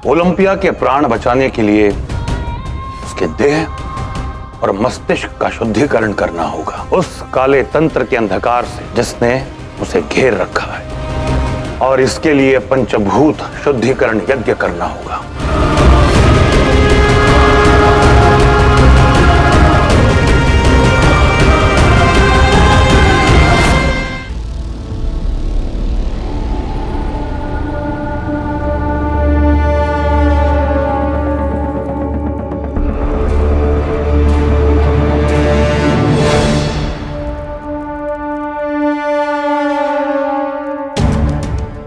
Olympia के प्राण बचाने के लिए उसके देह और मस्तिष्क का शुद्धिकरण करना होगा, उस काले तंत्र के अंधकार से जिसने उसे घेर रखा है। और इसके लिए पंचभूत शुद्धिकरण यज्ञ करना होगा।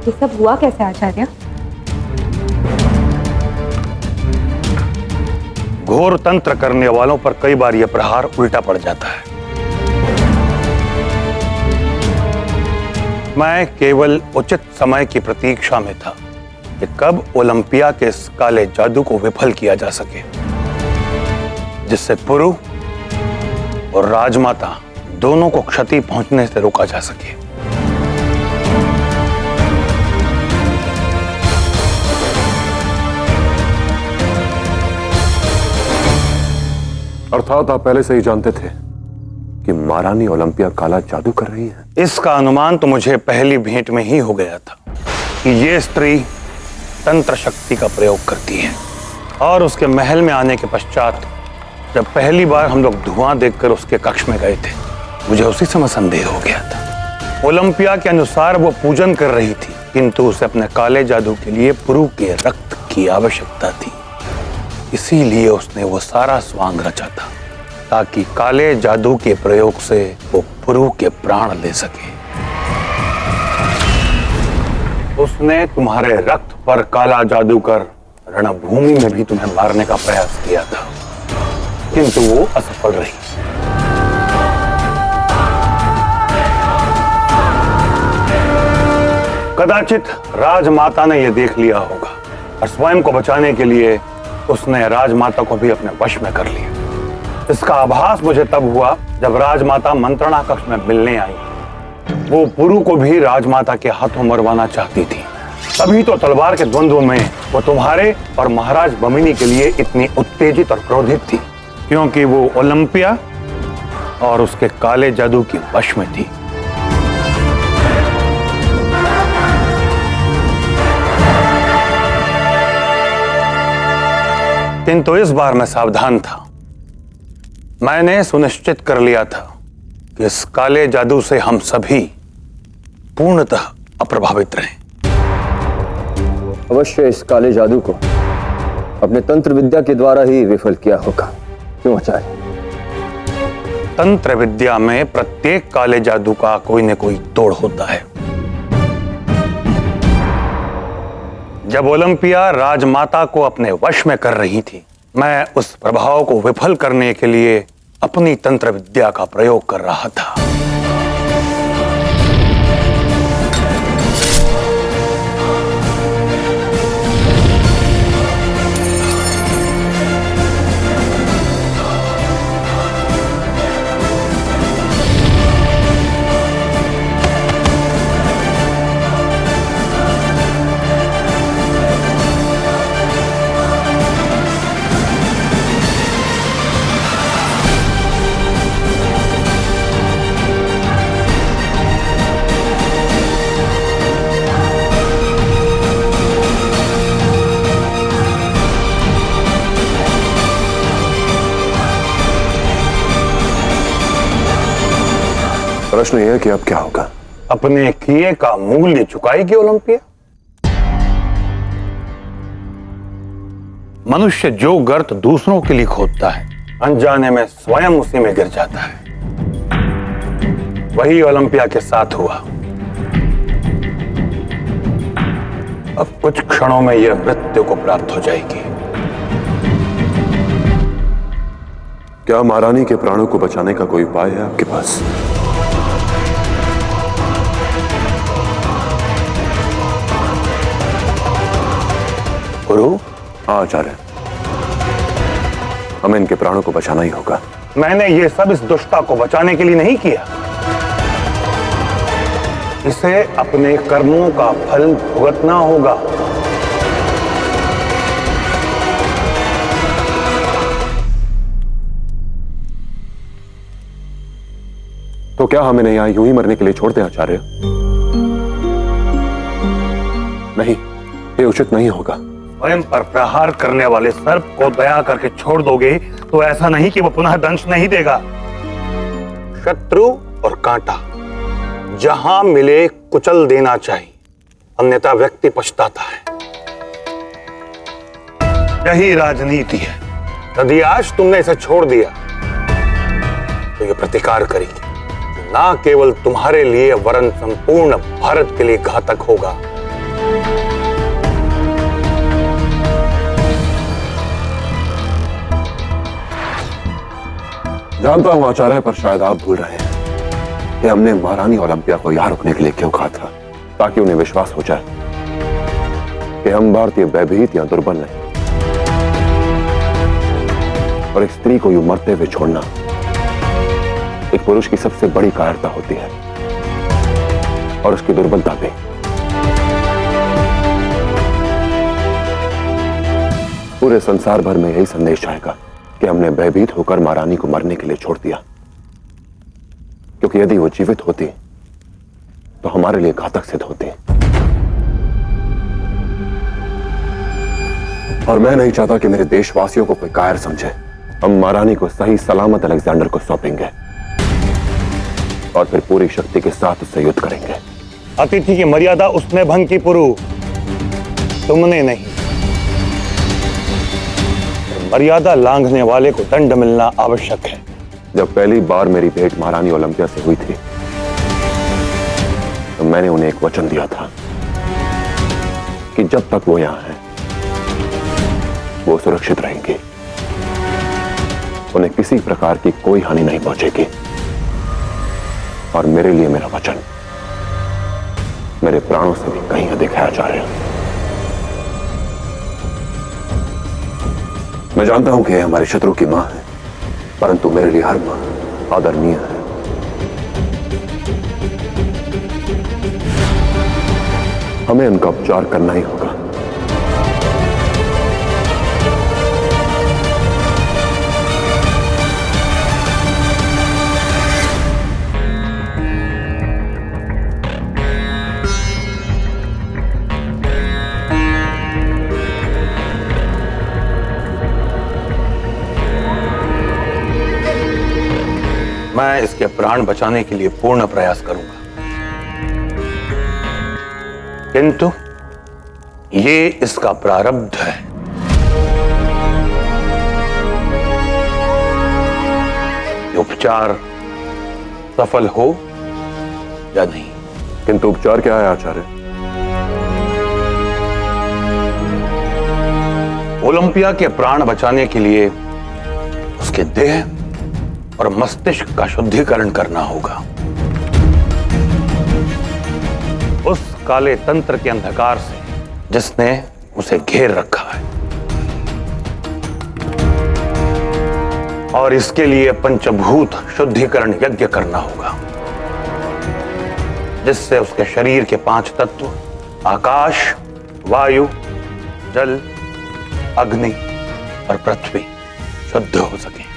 ये सब हुआ कैसे आचार्य? घोर तंत्र करने वालों पर कई बार यह प्रहार उल्टा पड़ जाता है। मैं केवल उचित समय की प्रतीक्षा में था कि कब ओलंपिया के इस काले जादू को विफल किया जा सके, जिससे पुरु और राजमाता दोनों को क्षति पहुंचने से रोका जा सके। अर्थात आप पहले से ही जानते थे कि महारानी ओलंपिया काला जादू कर रही है? इसका अनुमान तो मुझे पहली भेंट में ही हो गया था कि ये स्त्री तंत्र शक्ति का प्रयोग करती है। और उसके महल में आने के पश्चात जब पहली बार हम लोग धुआं देखकर उसके कक्ष में गए थे, मुझे उसी समय संदेह हो गया था। ओलंपिया के अनुसार वो पूजन कर रही थी, किंतु उसे अपने काले जादू के लिए पुरु के रक्त की आवश्यकता थी। इसीलिए उसने वो सारा स्वांग रचा था ताकि काले जादू के प्रयोग से वो पुरु के प्राण ले सके। उसने तुम्हारे रक्त पर काला जादू कर रणभूमि में भी तुम्हें मारने का प्रयास किया था, किंतु वो असफल रही। कदाचित राजमाता ने यह देख लिया होगा और स्वयं को बचाने के लिए उसने राजमाता को भी अपने वश में कर लिया। इसका आभास मुझे तब हुआ जब राजमाता मंत्रणा कक्ष में मिलने आई। वो पुरु को भी राजमाता के हाथों मरवाना चाहती थी। तभी तो तलवार के द्वंद्व में वो तुम्हारे और महाराज बमिनी के लिए इतनी उत्तेजित और क्रोधित थी, क्योंकि वो ओलंपिया और उसके काले जादू की वश में थी। किंतु इस बार मैं सावधान था। मैंने सुनिश्चित कर लिया था कि इस काले जादू से हम सभी पूर्णतः अप्रभावित रहें। अवश्य इस काले जादू को अपने तंत्र विद्या के द्वारा ही विफल किया होगा, क्यों आचार्य? तंत्र विद्या में प्रत्येक काले जादू का कोई न कोई तोड़ होता है। जब ओलंपिया राजमाता को अपने वश में कर रही थी, मैं उस प्रभाव को विफल करने के लिए अपनी तंत्र विद्या का प्रयोग कर रहा था। प्रश्न यह है कि अब क्या होगा? अपने किए का मूल्य चुकाएगी ओलंपिया। मनुष्य जो गर्त दूसरों के लिए खोदता है, अनजाने में स्वयं उसी में गिर जाता है। वही ओलंपिया के साथ हुआ। अब कुछ क्षणों में यह मृत्यु को प्राप्त हो जाएगी। क्या महारानी के प्राणों को बचाने का कोई उपाय है आपके पास? गुरु? हाँ आचार्य, हमें इनके प्राणों को बचाना ही होगा। मैंने ये सब इस दुष्टा को बचाने के लिए नहीं किया। इसे अपने कर्मों का फल भुगतना होगा। क्या हमें नहीं यूं ही मरने के लिए छोड़ दें आचार्य? नहीं, ये उचित नहीं होगा। स्वयं पर प्रहार करने वाले सर्प को दया करके छोड़ दोगे तो ऐसा नहीं कि वो पुनः दंश नहीं देगा। शत्रु और कांटा जहां मिले कुचल देना चाहिए, अन्यथा व्यक्ति पछताता है। यही राजनीति है। यदि आज तुमने इसे छोड़ दिया तो ये प्रतिकार करेगी, ना केवल तुम्हारे लिए वरन संपूर्ण भारत के लिए घातक होगा। जानता हूं आचार्य, पर शायद आप भूल रहे हैं कि हमने महारानी ओलंपिया को यहां रुकने के लिए क्यों कहा था, ताकि उन्हें विश्वास हो जाए कि हम भारतीय भयभीत या दुर्बल नहीं। और एक स्त्री को यूं मरते हुए छोड़ना एक पुरुष की सबसे बड़ी कायरता होती है, और उसकी दुर्बलता भी। पूरे संसार भर में यही संदेश आएगा कि हमने भयभीत होकर महारानी को मरने के लिए छोड़ दिया, क्योंकि यदि वो जीवित होती तो हमारे लिए घातक सिद्ध होती। और मैं नहीं चाहता कि मेरे देशवासियों को कोई कायर समझे। हम महारानी को सही सलामत अलेक्जेंडर को सौंपेंगे और फिर पूरी शक्ति के साथ उससे युद्ध करेंगे। अतिथि की मर्यादा उसने भंग की पुरु, तुमने नहीं। मर्यादा लांघने वाले को दंड मिलना आवश्यक है। जब पहली बार मेरी भेंट महारानी ओलंपिया से हुई थी तो मैंने उन्हें एक वचन दिया था कि जब तक वो यहां हैं वो सुरक्षित रहेंगे, उन्हें किसी प्रकार की कोई हानि नहीं पहुंचेगी। और मेरे लिए मेरा वचन मेरे प्राणों से भी कहीं अधिक है आचार्य। मैं जानता हूं कि हमारे शत्रु की मां है, परंतु मेरे लिए हर मां आदरणीय है। हमें उनका उपचार करना ही होगा। मैं इसके प्राण बचाने के लिए पूर्ण प्रयास करूंगा, किंतु ये इसका प्रारब्ध है। ये उपचार सफल हो या नहीं। किंतु उपचार क्या है आचार्य? ओलंपिया के प्राण बचाने के लिए उसके देह और मस्तिष्क का शुद्धिकरण करना होगा। उस काले तंत्र के अंधकार से जिसने उसे घेर रखा है। और इसके लिए पंचभूत शुद्धिकरण यज्ञ करना होगा, जिससे उसके शरीर के 5 तत्व आकाश, वायु, जल, अग्नि और पृथ्वी शुद्ध हो सके।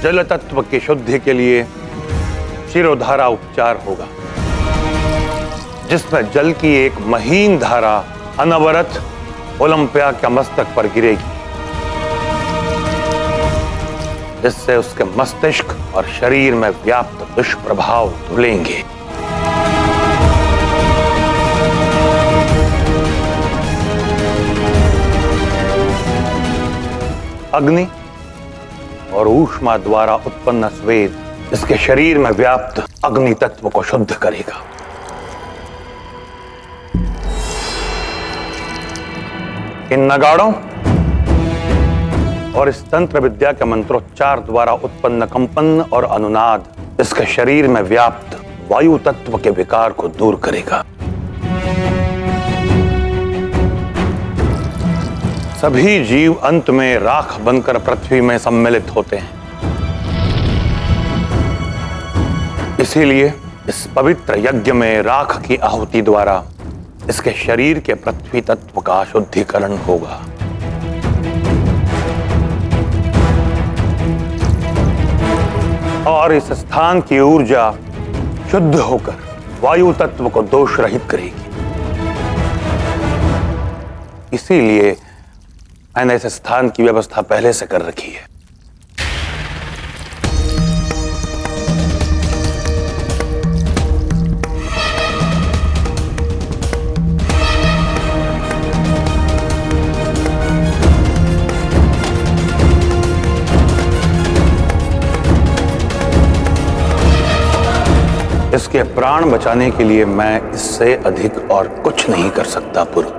जल तत्व की शुद्धि के लिए शिरोधारा उपचार होगा, जिसमें जल की एक महीन धारा अनवरत ओलंपिया के मस्तक पर गिरेगी, जिससे उसके मस्तिष्क और शरीर में व्याप्त दुष्प्रभाव धुलेंगे। अग्नि और ऊष्मा द्वारा उत्पन्न स्वेद इसके शरीर में व्याप्त अग्नि तत्व को शुद्ध करेगा। इन नगाड़ों और इस तंत्र विद्या के मंत्रोच्चार द्वारा उत्पन्न कंपन और अनुनाद इसके शरीर में व्याप्त वायु तत्व के विकार को दूर करेगा। सभी जीव अंत में राख बनकर पृथ्वी में सम्मिलित होते हैं। इसीलिए इस पवित्र यज्ञ में राख की आहुति द्वारा इसके शरीर के पृथ्वी तत्व का शुद्धिकरण होगा। और इस स्थान की ऊर्जा शुद्ध होकर वायु तत्व को दोष रहित करेगी। इसीलिए मैंने इस स्थान की व्यवस्था पहले से कर रखी है। इसके प्राण बचाने के लिए मैं इससे अधिक और कुछ नहीं कर सकता पुरु।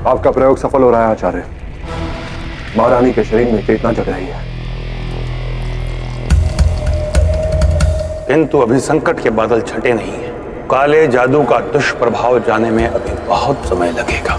आपका प्रयोग सफल हो रहा है आचार्य। महारानी के शरीर में चेतना जग रही है। किंतु अभी संकट के बादल छटे नहीं हैं। काले जादू का दुष्प्रभाव जाने में अभी बहुत समय लगेगा।